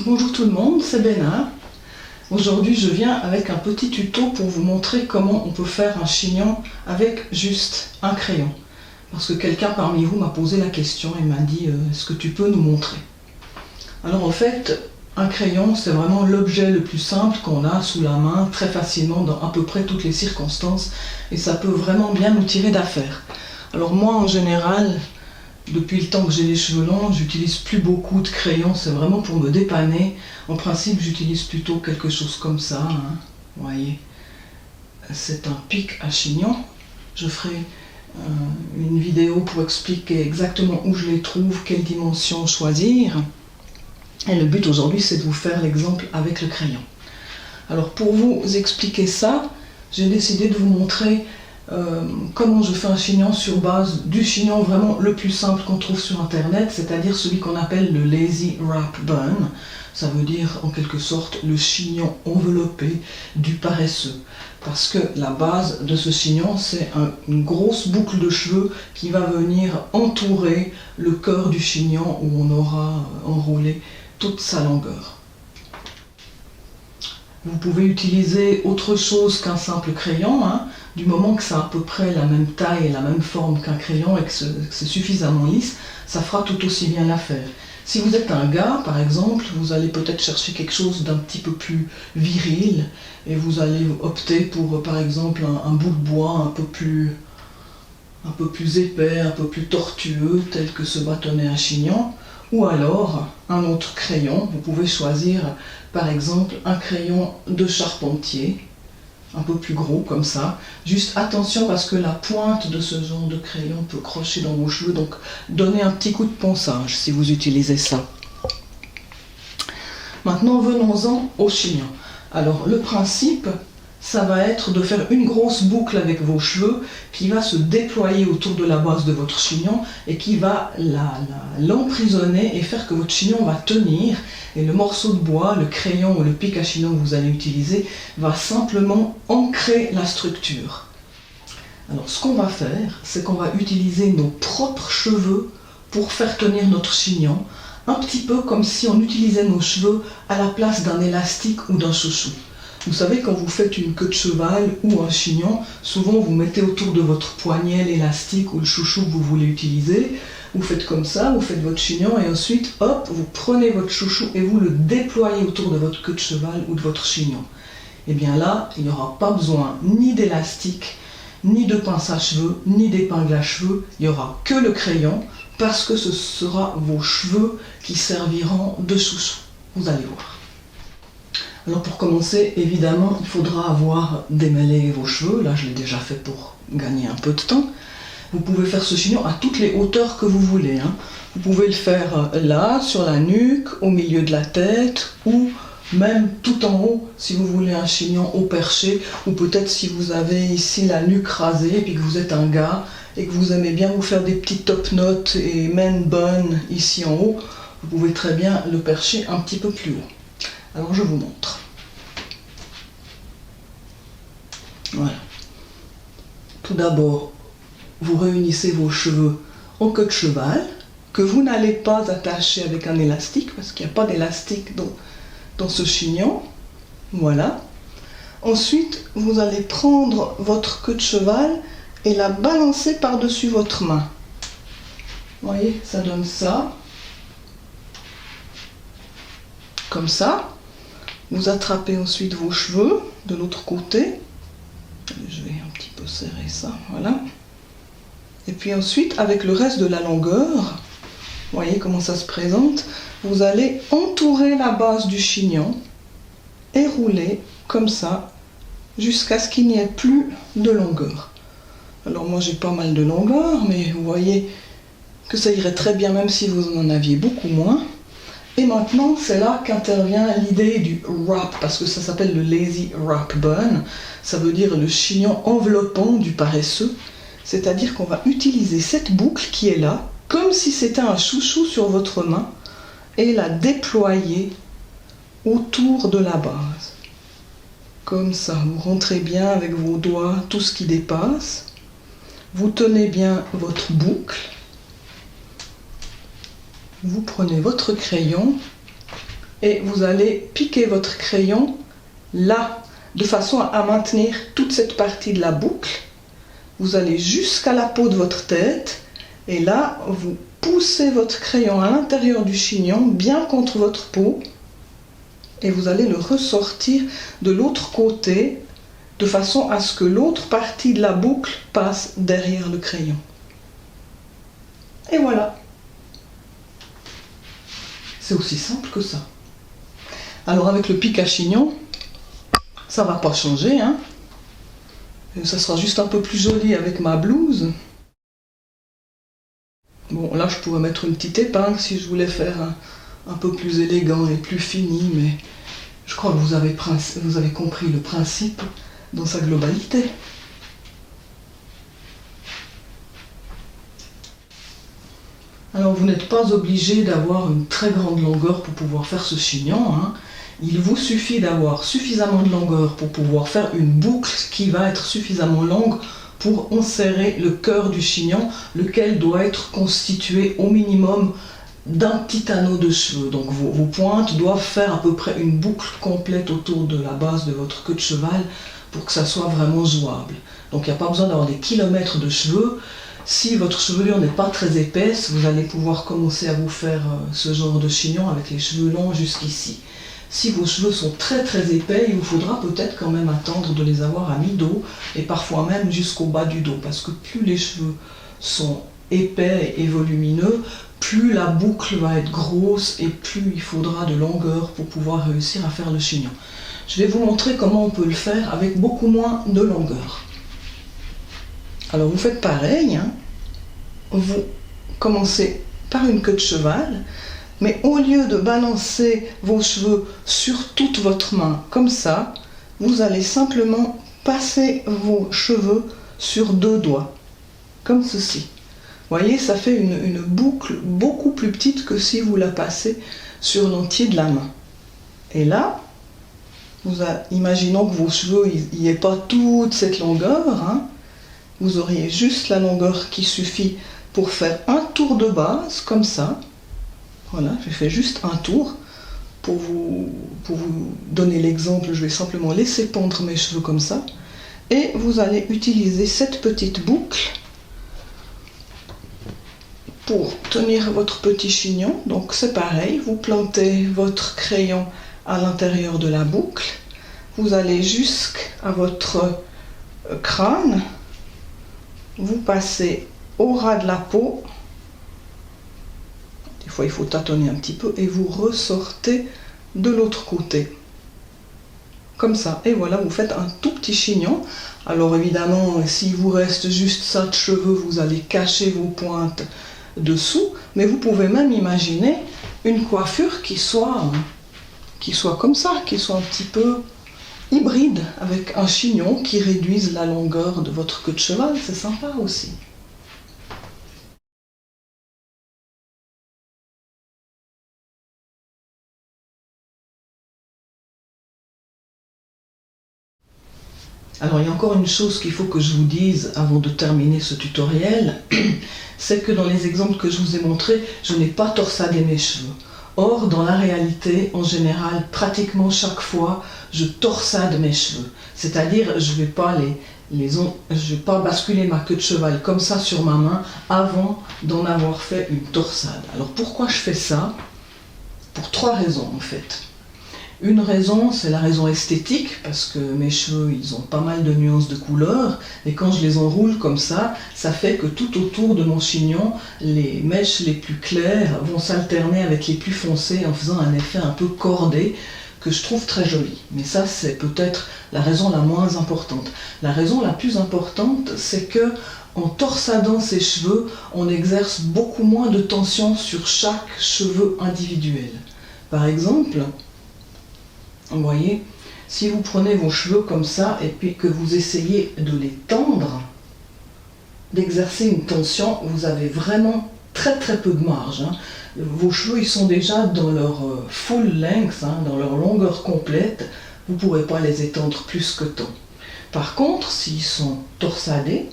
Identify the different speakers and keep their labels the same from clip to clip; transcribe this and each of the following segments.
Speaker 1: Bonjour tout le monde, c'est Bénin. Aujourd'hui je viens avec un petit tuto pour vous montrer comment on peut faire un chignon avec juste un crayon. Parce que quelqu'un parmi vous m'a posé la question et m'a dit est-ce que tu peux nous montrer? Alors en fait, un crayon c'est vraiment l'objet le plus simple qu'on a sous la main très facilement dans à peu près toutes les circonstances et ça peut vraiment bien nous tirer d'affaire. Alors moi en général, depuis le temps que j'ai les cheveux longs, j'utilise plus beaucoup de crayons, c'est vraiment pour me dépanner. En principe, j'utilise plutôt quelque chose comme ça, hein. Vous voyez, c'est un pic à chignon. Je ferai une vidéo pour expliquer exactement où je les trouve, quelle dimension choisir. Et le but aujourd'hui, c'est de vous faire l'exemple avec le crayon. Alors pour vous expliquer ça, j'ai décidé de vous montrer comment je fais un chignon sur base du chignon vraiment le plus simple qu'on trouve sur internet, c'est-à-dire celui qu'on appelle le Lazy Wrap Bun. Ça veut dire en quelque sorte le chignon enveloppé du paresseux. Parce que la base de ce chignon, c'est une grosse boucle de cheveux qui va venir entourer le cœur du chignon où on aura enroulé toute sa longueur. Vous pouvez utiliser autre chose qu'un simple crayon, hein, du moment que c'est à peu près la même taille et la même forme qu'un crayon et que c'est suffisamment lisse, ça fera tout aussi bien l'affaire. Si vous êtes un gars, par exemple, vous allez peut-être chercher quelque chose d'un petit peu plus viril et vous allez opter pour, par exemple, un bout de bois un peu plus épais, un peu plus tortueux, tel que ce bâtonnet à chignon. Ou alors un autre crayon, vous pouvez choisir par exemple un crayon de charpentier, un peu plus gros comme ça. Juste attention parce que la pointe de ce genre de crayon peut crocher dans vos cheveux, donc donnez un petit coup de ponçage si vous utilisez ça. Maintenant venons-en au chignon. Alors le principe, ça va être de faire une grosse boucle avec vos cheveux qui va se déployer autour de la base de votre chignon et qui va l'emprisonner et faire que votre chignon va tenir et le morceau de bois, le crayon ou le pic à chignon que vous allez utiliser va simplement ancrer la structure. Alors ce qu'on va faire, c'est qu'on va utiliser nos propres cheveux pour faire tenir notre chignon, un petit peu comme si on utilisait nos cheveux à la place d'un élastique ou d'un chouchou. Vous savez, quand vous faites une queue de cheval ou un chignon, souvent vous mettez autour de votre poignet l'élastique ou le chouchou que vous voulez utiliser. Vous faites comme ça, vous faites votre chignon et ensuite, hop, vous prenez votre chouchou et vous le déployez autour de votre queue de cheval ou de votre chignon. Et bien là, il n'y aura pas besoin ni d'élastique, ni de pince à cheveux, ni d'épingle à cheveux. Il n'y aura que le crayon parce que ce sera vos cheveux qui serviront de chouchou. Vous allez voir. Alors pour commencer, évidemment, il faudra avoir démêlé vos cheveux. Là, je l'ai déjà fait pour gagner un peu de temps. Vous pouvez faire ce chignon à toutes les hauteurs que vous voulez, hein. Vous pouvez le faire là, sur la nuque, au milieu de la tête, ou même tout en haut, si vous voulez un chignon au perché, ou peut-être si vous avez ici la nuque rasée, et puis que vous êtes un gars, et que vous aimez bien vous faire des petits top knots et man bun ici en haut, vous pouvez très bien le percher un petit peu plus haut. Alors je vous montre. Voilà. Tout d'abord, vous réunissez vos cheveux en queue de cheval, que vous n'allez pas attacher avec un élastique, parce qu'il n'y a pas d'élastique dans ce chignon. Voilà. Ensuite, vous allez prendre votre queue de cheval et la balancer par-dessus votre main. Vous voyez, ça donne ça. Comme ça. Vous attrapez ensuite vos cheveux de l'autre côté. Je vais un petit peu serrer ça, voilà. Et puis ensuite, avec le reste de la longueur, vous voyez comment ça se présente, vous allez entourer la base du chignon et rouler comme ça jusqu'à ce qu'il n'y ait plus de longueur. Alors moi j'ai pas mal de longueur, mais vous voyez que ça irait très bien même si vous en aviez beaucoup moins. Et maintenant, c'est là qu'intervient l'idée du wrap, parce que ça s'appelle le Lazy Wrap Bun. Ça veut dire le chignon enveloppant du paresseux. C'est-à-dire qu'on va utiliser cette boucle qui est là, comme si c'était un chouchou sur votre main, et la déployer autour de la base. Comme ça, vous rentrez bien avec vos doigts tout ce qui dépasse. Vous tenez bien votre boucle. Vous prenez votre crayon et vous allez piquer votre crayon là, de façon à maintenir toute cette partie de la boucle. Vous allez jusqu'à la peau de votre tête, et là, vous poussez votre crayon à l'intérieur du chignon, bien contre votre peau, et vous allez le ressortir de l'autre côté, de façon à ce que l'autre partie de la boucle passe derrière le crayon. Et voilà. C'est aussi simple que ça. Alors avec le pic à chignon, ça va pas changer, hein. Ça sera juste un peu plus joli avec ma blouse. Bon, là je pourrais mettre une petite épingle si je voulais faire un peu plus élégant et plus fini, mais je crois que vous avez compris le principe dans sa globalité. Alors vous n'êtes pas obligé d'avoir une très grande longueur pour pouvoir faire ce chignon, hein. Il vous suffit d'avoir suffisamment de longueur pour pouvoir faire une boucle qui va être suffisamment longue pour enserrer le cœur du chignon, lequel doit être constitué au minimum d'un petit anneau de cheveux. Donc vos pointes doivent faire à peu près une boucle complète autour de la base de votre queue de cheval pour que ça soit vraiment jouable. Donc il n'y a pas besoin d'avoir des kilomètres de cheveux. Si votre chevelure n'est pas très épaisse, vous allez pouvoir commencer à vous faire ce genre de chignon avec les cheveux longs jusqu'ici. Si vos cheveux sont très très épais, il vous faudra peut-être quand même attendre de les avoir à mi-dos et parfois même jusqu'au bas du dos, parce que plus les cheveux sont épais et volumineux, plus la boucle va être grosse et plus il faudra de longueur pour pouvoir réussir à faire le chignon. Je vais vous montrer comment on peut le faire avec beaucoup moins de longueur. Alors vous faites pareil, hein. Vous commencez par une queue de cheval, mais au lieu de balancer vos cheveux sur toute votre main comme ça, vous allez simplement passer vos cheveux sur deux doigts, comme ceci. Vous voyez, ça fait une boucle beaucoup plus petite que si vous la passez sur l'entier de la main. Et là, imaginons que vos cheveux n'y aient pas toute cette longueur, hein. Vous auriez juste la longueur qui suffit pour faire un tour de base, comme ça. Voilà, j'ai fait juste un tour. Pour vous donner l'exemple, je vais simplement laisser pendre mes cheveux comme ça. Et vous allez utiliser cette petite boucle pour tenir votre petit chignon. Donc c'est pareil, vous plantez votre crayon à l'intérieur de la boucle. Vous allez jusqu'à votre crâne. Vous passez au ras de la peau. Des fois, il faut tâtonner un petit peu et vous ressortez de l'autre côté. Comme ça. Et voilà, vous faites un tout petit chignon. Alors évidemment, s'il vous reste juste ça de cheveux, vous allez cacher vos pointes dessous. Mais vous pouvez même imaginer une coiffure qui soit comme ça, qui soit un petit peu hybride, avec un chignon qui réduise la longueur de votre queue de cheval. C'est sympa aussi. Alors il y a encore une chose qu'il faut que je vous dise avant de terminer ce tutoriel, c'est que dans les exemples que je vous ai montrés, je n'ai pas torsadé mes cheveux. Or, dans la réalité, en général, pratiquement chaque fois, je torsade mes cheveux. C'est-à-dire, je ne vais pas basculer ma queue de cheval comme ça sur ma main avant d'en avoir fait une torsade. Alors pourquoi je fais ça? Pour trois raisons en fait. Une raison, c'est la raison esthétique, parce que mes cheveux, ils ont pas mal de nuances de couleurs, et quand je les enroule comme ça fait que tout autour de mon chignon, les mèches les plus claires vont s'alterner avec les plus foncées en faisant un effet un peu cordé, que je trouve très joli. Mais ça, c'est peut-être la raison la moins importante. La raison la plus importante, c'est que en torsadant ses cheveux, on exerce beaucoup moins de tension sur chaque cheveu individuel. Par exemple, vous voyez, si vous prenez vos cheveux comme ça et puis que vous essayez de les tendre, d'exercer une tension, vous avez vraiment très très peu de marge, hein. Vos cheveux, ils sont déjà dans leur full length, hein, dans leur longueur complète, vous ne pourrez pas les étendre plus que tant. Par contre, s'ils sont torsadés,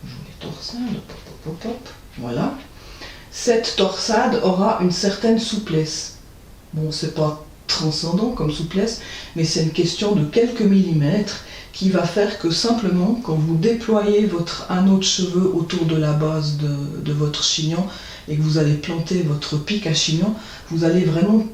Speaker 1: je vous les torsade, hop, hop, hop, voilà, cette torsade aura une certaine souplesse. Bon, c'est pas transcendant comme souplesse, mais c'est une question de quelques millimètres qui va faire que simplement, quand vous déployez votre anneau de cheveux autour de la base de votre chignon et que vous allez planter votre pic à chignon, vous allez vraiment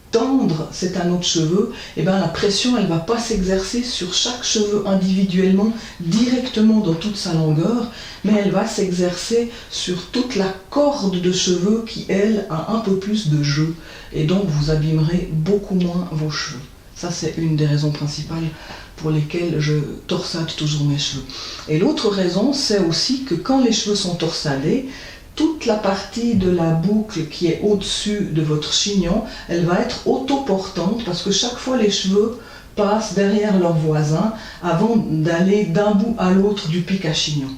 Speaker 1: tendre cet anneau de cheveux, et bien la pression elle ne va pas s'exercer sur chaque cheveu individuellement, directement dans toute sa longueur, mais elle va s'exercer sur toute la corde de cheveux qui, elle, a un peu plus de jeu, et donc vous abîmerez beaucoup moins vos cheveux. Ça, c'est une des raisons principales pour lesquelles je torsade toujours mes cheveux. Et l'autre raison, c'est aussi que quand les cheveux sont torsadés, toute la partie de la boucle qui est au-dessus de votre chignon, elle va être autoportante parce que chaque fois les cheveux passent derrière leurs voisins avant d'aller d'un bout à l'autre du pic à chignon.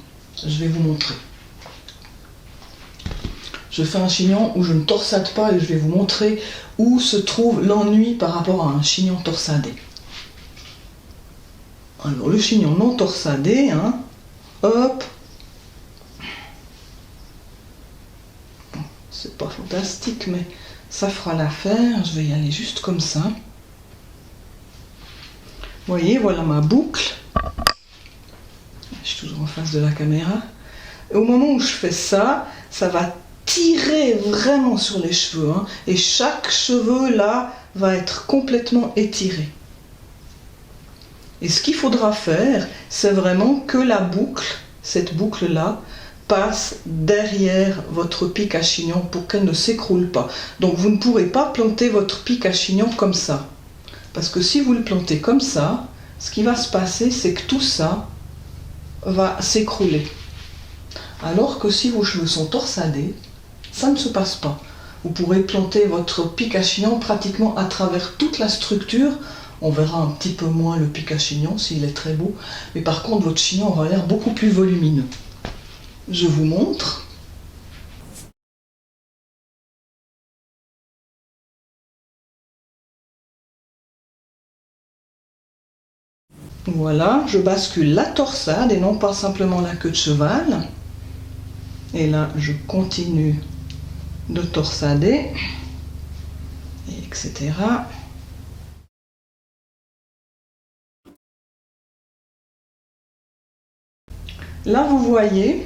Speaker 1: Je vais vous montrer. Je fais un chignon où je ne torsade pas et je vais vous montrer où se trouve l'ennui par rapport à un chignon torsadé. Alors le chignon non torsadé, hein, hop. C'est pas fantastique, mais ça fera l'affaire. Je vais y aller juste comme ça. Vous voyez, voilà ma boucle. Je suis toujours en face de la caméra. Et au moment où je fais ça, ça va tirer vraiment sur les cheveux, hein, et chaque cheveu là va être complètement étiré. Et ce qu'il faudra faire, c'est vraiment que la boucle, cette boucle là, passe derrière votre pic à chignon pour qu'elle ne s'écroule pas. Donc vous ne pourrez pas planter votre pic à chignon comme ça. Parce que si vous le plantez comme ça, ce qui va se passer, c'est que tout ça va s'écrouler. Alors que si vos cheveux sont torsadés, ça ne se passe pas. Vous pourrez planter votre pic à chignon pratiquement à travers toute la structure. On verra un petit peu moins le pic à chignon s'il est très beau. Mais par contre, votre chignon aura l'air beaucoup plus volumineux. Je vous montre. Voilà, je bascule la torsade et non pas simplement la queue de cheval. Et là, je continue de torsader, etc. Là, vous voyez,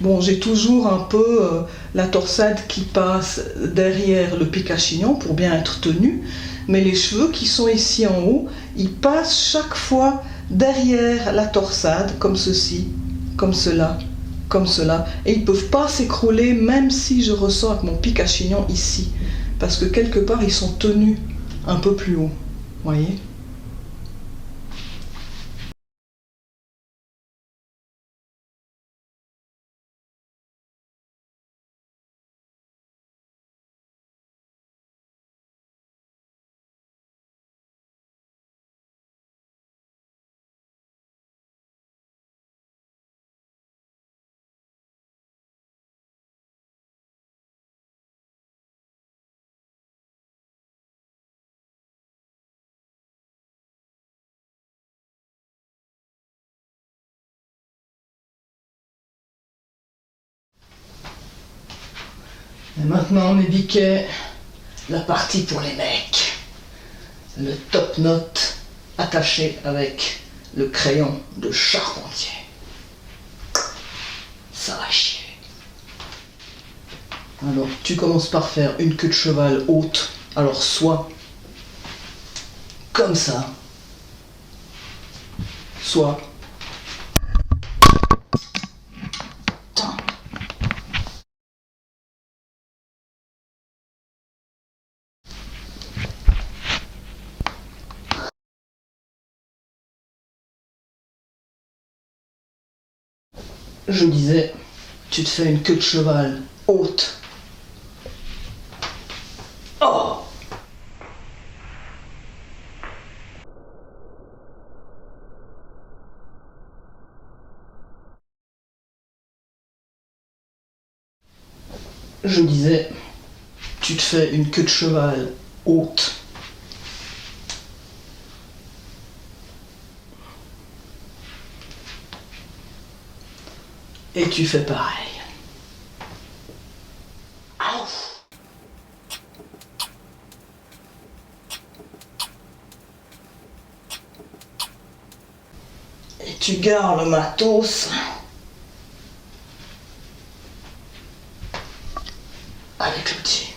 Speaker 1: bon, j'ai toujours un peu la torsade qui passe derrière le pic à chignon pour bien être tenu, mais les cheveux qui sont ici en haut, ils passent chaque fois derrière la torsade, comme ceci, comme cela, comme cela, et ils ne peuvent pas s'écrouler même si je ressors avec mon pic à chignon ici, parce que quelque part ils sont tenus un peu plus haut, voyez. Et maintenant mes biquets, la partie pour les mecs. Le top note attaché avec le crayon de charpentier. Ça va chier. Alors tu commences par faire une queue de cheval haute. Alors soit comme ça, soit je disais, tu te fais une queue de cheval haute. Oh! Je disais, tu te fais une queue de cheval haute. Et tu fais pareil. Ouf. Tu gares le matos. Avec l'outil.